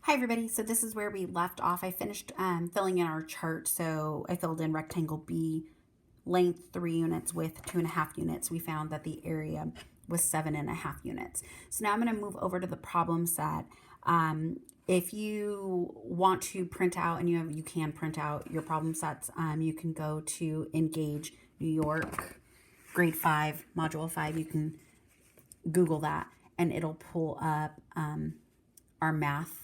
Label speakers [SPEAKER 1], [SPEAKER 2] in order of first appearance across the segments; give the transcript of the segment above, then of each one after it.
[SPEAKER 1] Hi everybody, so this is where we left off. I finished filling in our chart, so I filled in rectangle B, length 3 units, width 2.5 units. We found that the area was 7.5 units. So now I'm going to move over to the problem set. If you want to print out, and you can print out your problem sets, you can go to Engage New York, grade 5, module 5. You can Google that and it'll pull up our math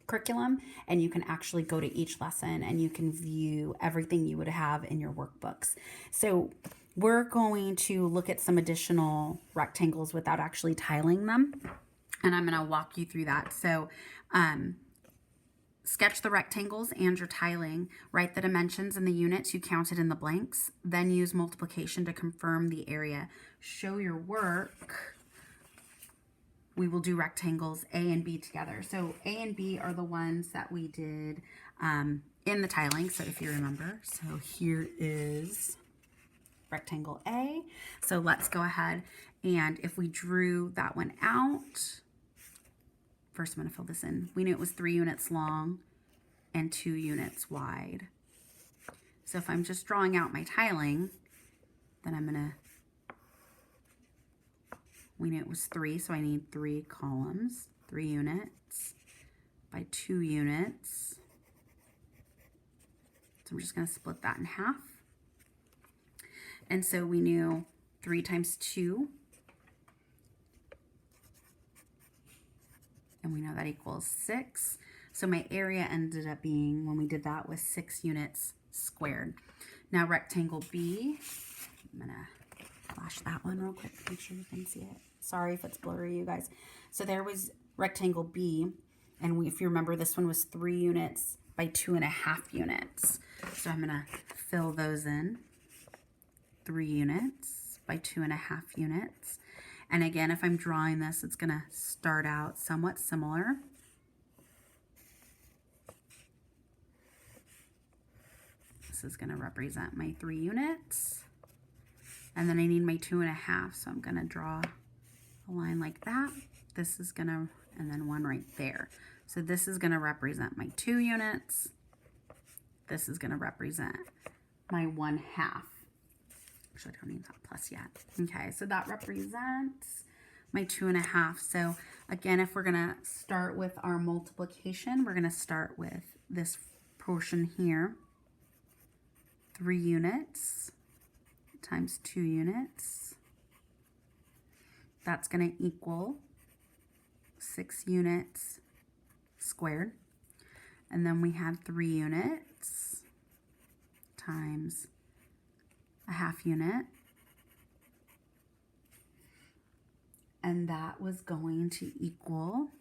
[SPEAKER 1] curriculum, and you can actually go to each lesson and you can view everything you would have in your workbooks. So we're going to look at some additional rectangles without actually tiling them, and I'm going to walk you through that. So sketch the rectangles and your tiling, write the dimensions and the units you counted in the blanks, then use multiplication to confirm the area. Show your work. We will do rectangles A and B together. So A and B are the ones that we did in the tiling, so if you remember. So here is rectangle A. So let's go ahead, and if we drew that one out, first I'm going to fill this in. We knew it was 3 units long and 2 units wide. So if I'm just drawing out my tiling, then I'm going to, we knew it was 3, so I need 3 columns, 3 units by 2 units. So I'm just going to split that in half. And so we knew 3 times 2, and we know that equals 6. So my area ended up being, when we did that, was 6 units squared. Now rectangle B, I'm going to flash that one real quick, make sure you can see it. Sorry if it's blurry, you guys. So there was rectangle B, and if you remember, this one was 3 units by 2.5 units. So I'm gonna fill those in. 3 units by 2.5 units. And again, if I'm drawing this, it's gonna start out somewhat similar. This is gonna represent my 3 units. And then I need my 2.5, so I'm gonna draw a line like that. This is gonna, and then one right there. So this is gonna represent my 2 units. This is gonna represent my 1/2. Actually, I don't need that plus yet. Okay, so that represents my 2.5. So again, if we're gonna start with our multiplication, we're gonna start with this portion here. 3 units times 2 units. That's going to equal 6 units squared. And then we had 3 units times 1/2 unit. And that was going to equal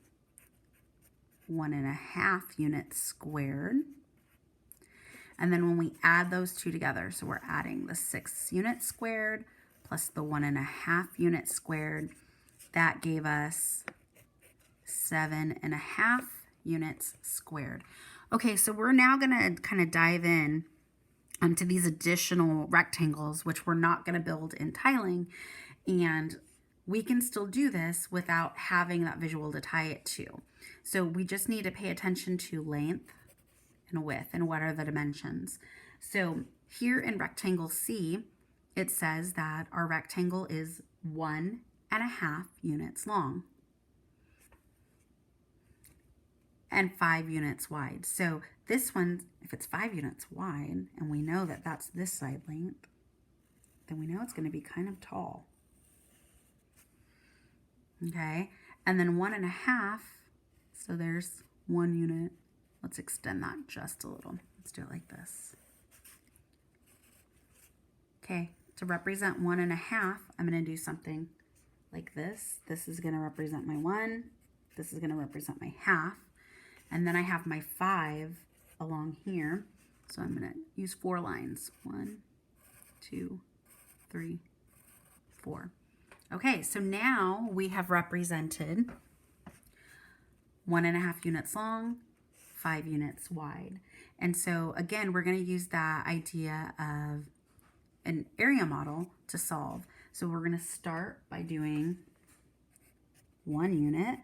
[SPEAKER 1] 1.5 units squared. And then when we add those two together, so we're adding the 6 units squared plus the 1.5 units squared, that gave us 7.5 units squared. Okay, so we're now gonna kind of dive in to these additional rectangles, which we're not gonna build in tiling, and we can still do this without having that visual to tie it to. So we just need to pay attention to length and width and what are the dimensions. So here in rectangle C, it says that our rectangle is 1.5 units long and 5 units wide. So this one, if it's 5 units wide, and we know that that's this side length, then we know it's going to be kind of tall. Okay, and then 1.5, so there's 1 unit. Let's extend that just a little. Let's do it like this. Okay, to represent 1.5, I'm going to do something like this. This is going to represent my 1. This is going to represent my 1/2. And then I have my 5 along here. So I'm going to use 4 lines. 1, 2, 3, 4. Okay, so now we have represented 1.5 units long, 5 units wide. And so again, we're going to use that idea of an area model to solve. So we're going to start by doing 1 unit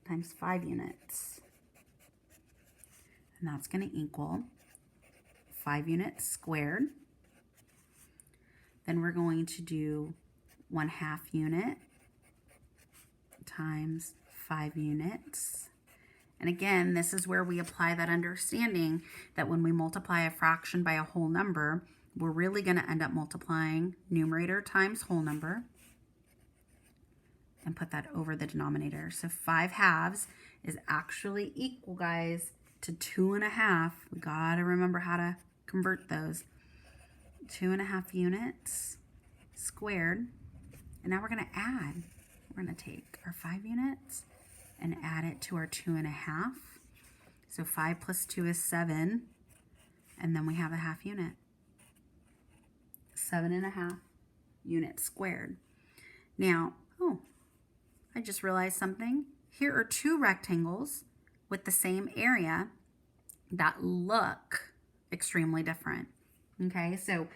[SPEAKER 1] times 5 units. And that's going to equal 5 units squared. Then we're going to do 1/2 unit times 5 units. And again, this is where we apply that understanding that when we multiply a fraction by a whole number, we're really going to end up multiplying numerator times whole number and put that over the denominator. So 5/2 is actually equal, guys, to 2.5. We got to remember how to convert those. 2.5 units squared. And now we're going to add. We're going to take our 5 units and add it to our 2.5. So 5 plus 2 is 7. And then we have a 1/2 unit. 7.5 units squared. Now, I just realized something. Here are 2 rectangles with the same area that look extremely different. Okay, so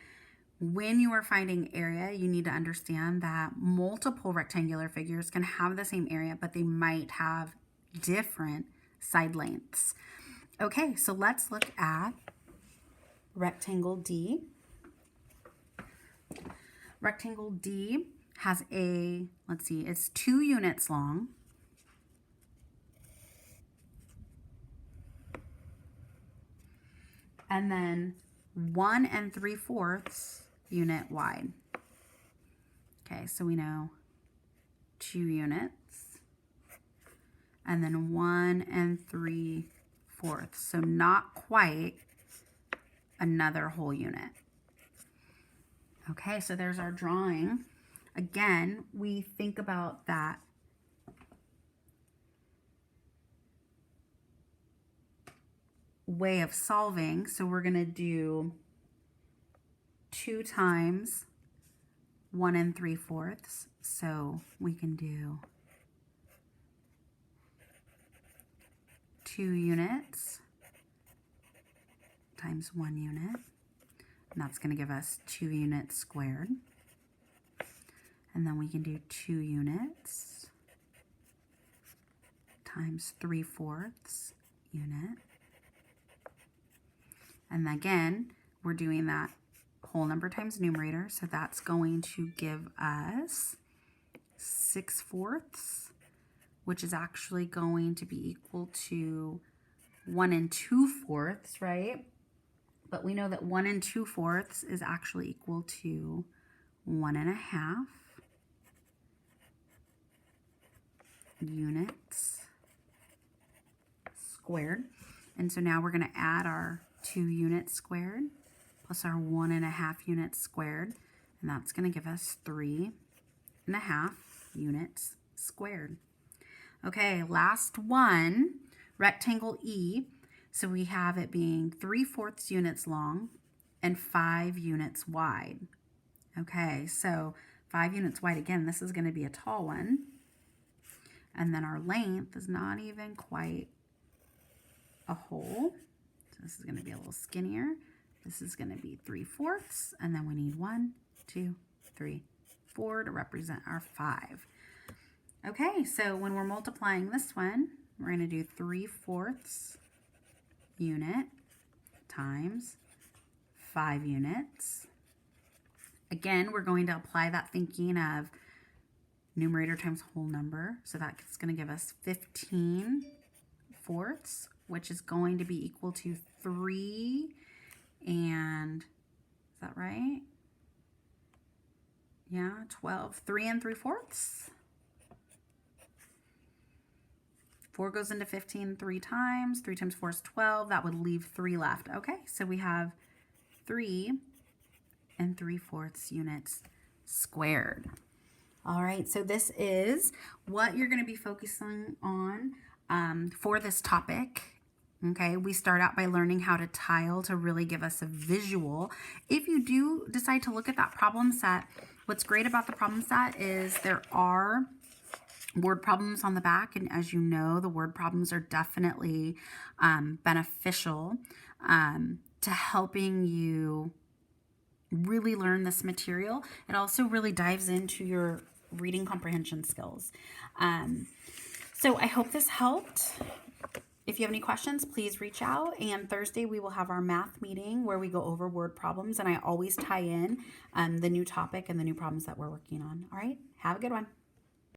[SPEAKER 1] when you are finding area, you need to understand that multiple rectangular figures can have the same area, but they might have different side lengths. Okay, so let's look at rectangle D. Rectangle D has a, let's see, it's 2 units long. And then 1 3/4 unit wide. Okay, so we know 2 units. And then 1 3/4. So not quite another whole unit. Okay, so there's our drawing. Again, we think about that way of solving. So we're going to do 2 times 1 3/4. So we can do 2 units times 1 unit. And that's going to give us 2 units squared. And then we can do 2 units times 3/4 unit. And again, we're doing that whole number times numerator. So that's going to give us 6/4, which is actually going to be equal to 1 2/4, right? But we know that 1 2/4 is actually equal to 1.5 units squared. And so now we're going to add our 2 units squared plus our 1.5 units squared. And that's going to give us 3.5 units squared. Okay, last one, rectangle E. So we have it being 3/4 units long and 5 units wide. Okay, so 5 units wide, again, this is going to be a tall one. And then our length is not even quite a whole. So this is going to be a little skinnier. This is going to be 3/4. And then we need 1, 2, 3, 4 to represent our 5. Okay, so when we're multiplying this one, we're going to do 3/4 unit times 5 units. Again, we're going to apply that thinking of numerator times whole number. So that's going to give us 15/4, which is going to be equal to 3 and, is that right? Yeah, 12. 3 3/4. 4 goes into 15 3 times. 3 times 4 is 12. That would leave 3 left. Okay, so we have 3 3/4 units squared. All right, so this is what you're going to be focusing on for this topic. Okay, we start out by learning how to tile to really give us a visual. If you do decide to look at that problem set, what's great about the problem set is there are word problems on the back, and as you know, the word problems are definitely beneficial to helping you really learn this material. It also really dives into your reading comprehension skills. So I hope this helped. If you have any questions, please reach out. And Thursday, we will have our math meeting where we go over word problems. And I always tie in the new topic and the new problems that we're working on. All right. Have a good one.